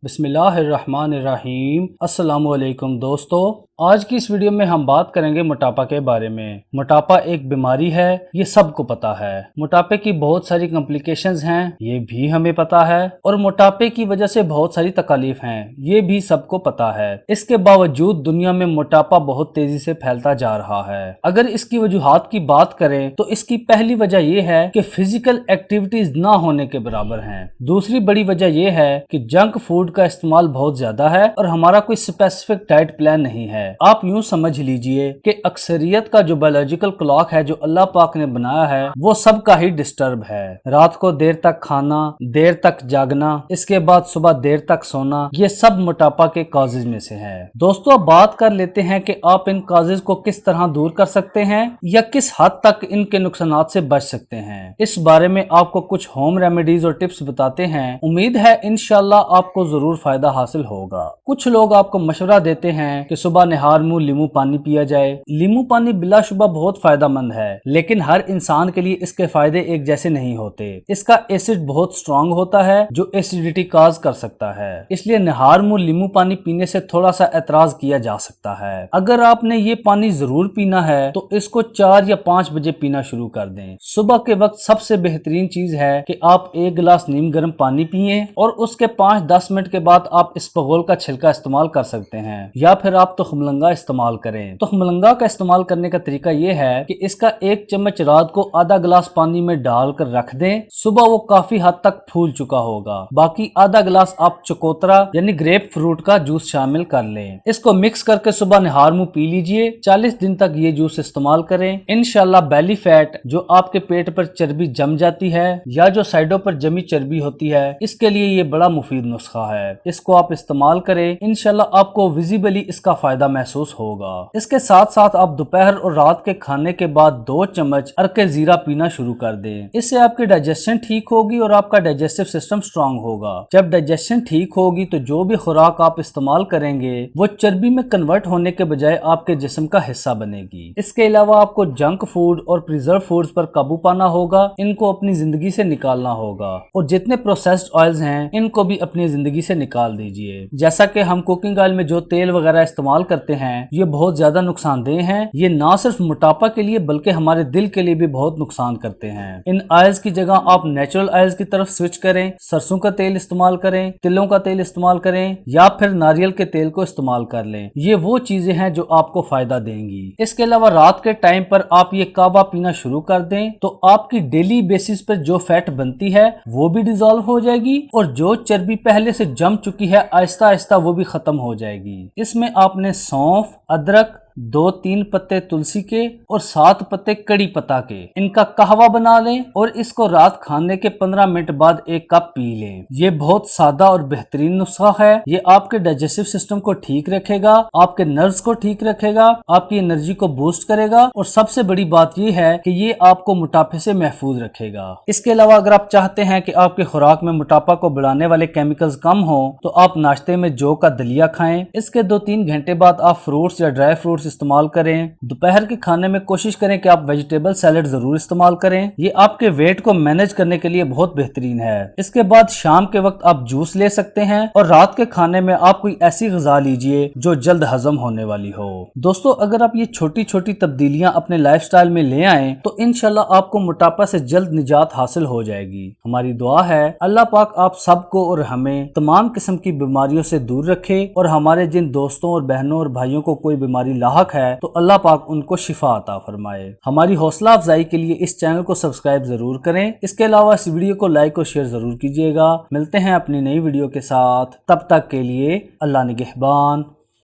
بسم اللہ الرحمن الرحیم۔ السلام علیکم دوستو، آج کی اس ویڈیو میں ہم بات کریں گے موٹاپا کے بارے میں۔ موٹاپا ایک بیماری ہے، یہ سب کو پتا ہے۔ موٹاپے کی بہت ساری کمپلیکیشنز ہیں، یہ بھی ہمیں پتا ہے، اور موٹاپے کی وجہ سے بہت ساری تکالیف ہیں، یہ بھی سب کو پتا ہے۔ اس کے باوجود دنیا میں موٹاپا بہت تیزی سے پھیلتا جا رہا ہے۔ اگر اس کی وجوہات کی بات کریں تو اس کی پہلی وجہ یہ ہے کہ فزیکل ایکٹیویٹیز نہ ہونے کے برابر ہیں۔ دوسری بڑی وجہ یہ ہے کہ جنک فوڈ کا استعمال بہت زیادہ ہے اور ہمارا کوئی اسپیسیفک ڈائٹ پلان نہیں ہے۔ آپ یوں سمجھ لیجئے کہ اکثریت کا جو بایولوجیکل کلاک ہے جو اللہ پاک نے بنایا ہے وہ سب کا ہی ڈسٹرب ہے۔ رات کو دیر تک کھانا، دیر تک جاگنا، اس کے بعد صبح دیر تک سونا، یہ سب موٹاپا کے کازز میں سے ہے۔ دوستو اب بات کر لیتے ہیں کہ آپ ان کازز کو کس طرح دور کر سکتے ہیں یا کس حد تک ان کے نقصانات سے بچ سکتے ہیں۔ اس بارے میں آپ کو کچھ ہوم ریمیڈیز اور ٹپس بتاتے ہیں، امید ہے انشاءاللہ آپ کو ضرور فائدہ حاصل ہوگا۔ کچھ لوگ آپ کو مشورہ دیتے ہیں کہ صبح نہار منہ لیمو پانی پیا جائے۔ لیمو پانی بلا شبہ بہت فائدہ مند ہے، لیکن ہر انسان کے لیے اس کے فائدے ایک جیسے نہیں ہوتے۔ اس کا ایسڈ بہت سٹرونگ ہوتا ہے جو ایسیڈیٹی کاز کر سکتا ہے، اس لیے نہار منہ لیمو پانی پینے سے تھوڑا سا اعتراض کیا جا سکتا ہے۔ اگر آپ نے یہ پانی ضرور پینا ہے تو اس کو 4 یا 5 بجے پینا شروع کر دیں۔ صبح کے وقت سب سے بہترین چیز ہے کہ آپ ایک گلاس نیم گرم پانی پیئیں اور اس کے 5-10 منٹ کے بعد آپ اسپغول کا چھلکا استعمال کر سکتے ہیں، یا پھر آپ تخم مرنگا استعمال کریں۔ تخم مرنگا کا استعمال کرنے کا طریقہ یہ ہے کہ اس کا 1 چمچ رات کو آدھا گلاس پانی میں ڈال کر رکھ دیں، صبح وہ کافی حد تک پھول چکا ہوگا، باقی آدھا گلاس آپ چکوترا یعنی گریپ فروٹ کا جوس شامل کر لیں۔ اس کو مکس کر کے صبح نہار منہ پی لیجئے، 40 دن تک یہ جوس استعمال کریں۔ انشاءاللہ بیلی فیٹ جو آپ کے پیٹ پر چربی جم جاتی ہے یا جو سائڈوں پر جمی چربی ہوتی ہے، اس کے لیے یہ بڑا مفید نسخہ ہے۔ اس کو آپ استعمال کریں، انشاءاللہ آپ کو ویزیبلی اس کا فائدہ محسوس ہوگا۔ اس کے ساتھ ساتھ آپ دوپہر اور رات کے کھانے کے بعد 2 چمچ عرق زیرہ پینا شروع کر دیں۔ اس سے آپ کی ڈائجیشن ٹھیک ہوگی اور آپ کا ڈائجسٹو سسٹم سٹرونگ ہوگا۔ جب ڈائجیشن ٹھیک ہوگی تو جو بھی خوراک آپ استعمال کریں گے وہ چربی میں کنورٹ ہونے کے بجائے آپ کے جسم کا حصہ بنے گی۔ اس کے علاوہ آپ کو جنک فوڈ اور پریزرو فوڈز پر قابو پانا ہوگا، ان کو اپنی زندگی سے نکالنا ہوگا، اور جتنے پروسیسڈ آئلز ہیں ان کو بھی اپنی زندگی سے نکال دیجئے۔ جیسا کہ ہم کوکنگ آئل میں جو تیل وغیرہ استعمال کرتے ہیں یہ بہت زیادہ نقصان دہ ہیں، یہ نہ صرف موٹاپا کے لیے بلکہ ہمارے دل کے لیے بھی بہت نقصان کرتے ہیں۔ ان آئلز کی جگہ آپ نیچرل آئلز کی طرف سوئچ کریں، سرسوں کا تیل استعمال کریں، تلوں کا تیل استعمال کریں، یا پھر ناریل کے تیل کو استعمال کر لیں۔ یہ وہ چیزیں ہیں جو آپ کو فائدہ دیں گی۔ اس کے علاوہ رات کے ٹائم پر آپ یہ کہوہ پینا شروع کر دیں تو آپ کی ڈیلی بیسس پر جو فیٹ بنتی ہے وہ بھی ڈیزالو ہو جائے گی، اور جو چربی پہلے سے جم چکی ہے آہستہ آہستہ وہ بھی ختم ہو جائے گی۔ اس میں آپ نے سونف، ادرک، 2-3 پتے تلسی کے اور 7 پتے کڑی پتا کے، ان کا قہوہ بنا لیں اور اس کو رات کھانے کے 15 منٹ بعد 1 کپ پی لیں۔ یہ بہت سادہ اور بہترین نسخہ ہے، یہ آپ کے ڈائجسٹو سسٹم کو ٹھیک رکھے گا، آپ کے نروز کو ٹھیک رکھے گا، آپ کی انرجی کو بوسٹ کرے گا، اور سب سے بڑی بات یہ ہے کہ یہ آپ کو موٹاپے سے محفوظ رکھے گا۔ اس کے علاوہ اگر آپ چاہتے ہیں کہ آپ کی خوراک میں موٹاپا کو بڑھانے والے کیمیکلز کم ہوں تو آپ ناشتے میں جو کا دلیا کھائیں، اس کے 2-3 گھنٹے بعد آپ فروٹس یا ڈرائی فروٹس استعمال کریں۔ دوپہر کے کھانے میں کوشش کریں کہ آپ ویجیٹیبل سیلڈ ضرور استعمال کریں، یہ آپ کے ویٹ کو مینج کرنے کے لیے بہت بہترین ہے۔ اس کے بعد شام کے وقت آپ جوس لے سکتے ہیں، اور رات کے کھانے میں آپ کوئی ایسی غذا لیجئے جو جلد ہضم ہونے والی ہو۔ دوستو اگر آپ یہ چھوٹی چھوٹی تبدیلیاں اپنے لائف سٹائل میں لے آئیں تو انشاءاللہ آپ کو موٹاپا سے جلد نجات حاصل ہو جائے گی۔ ہماری دعا ہے اللہ پاک آپ سب کو اور ہمیں تمام قسم کی بیماریوں سے دور رکھے، اور ہمارے جن دوستوں اور بہنوں اور بھائیوں کو کوئی بیماری لاحق ہے تو اللہ پاک ان کو شفا عطا فرمائے۔ ہماری حوصلہ افزائی کے لیے اس چینل کو سبسکرائب ضرور کریں، اس کے علاوہ اس ویڈیو کو لائک اور شیئر ضرور کیجیے گا۔ ملتے ہیں اپنی نئی ویڈیو کے ساتھ، تب تک کے لیے اللہ نگہبان۔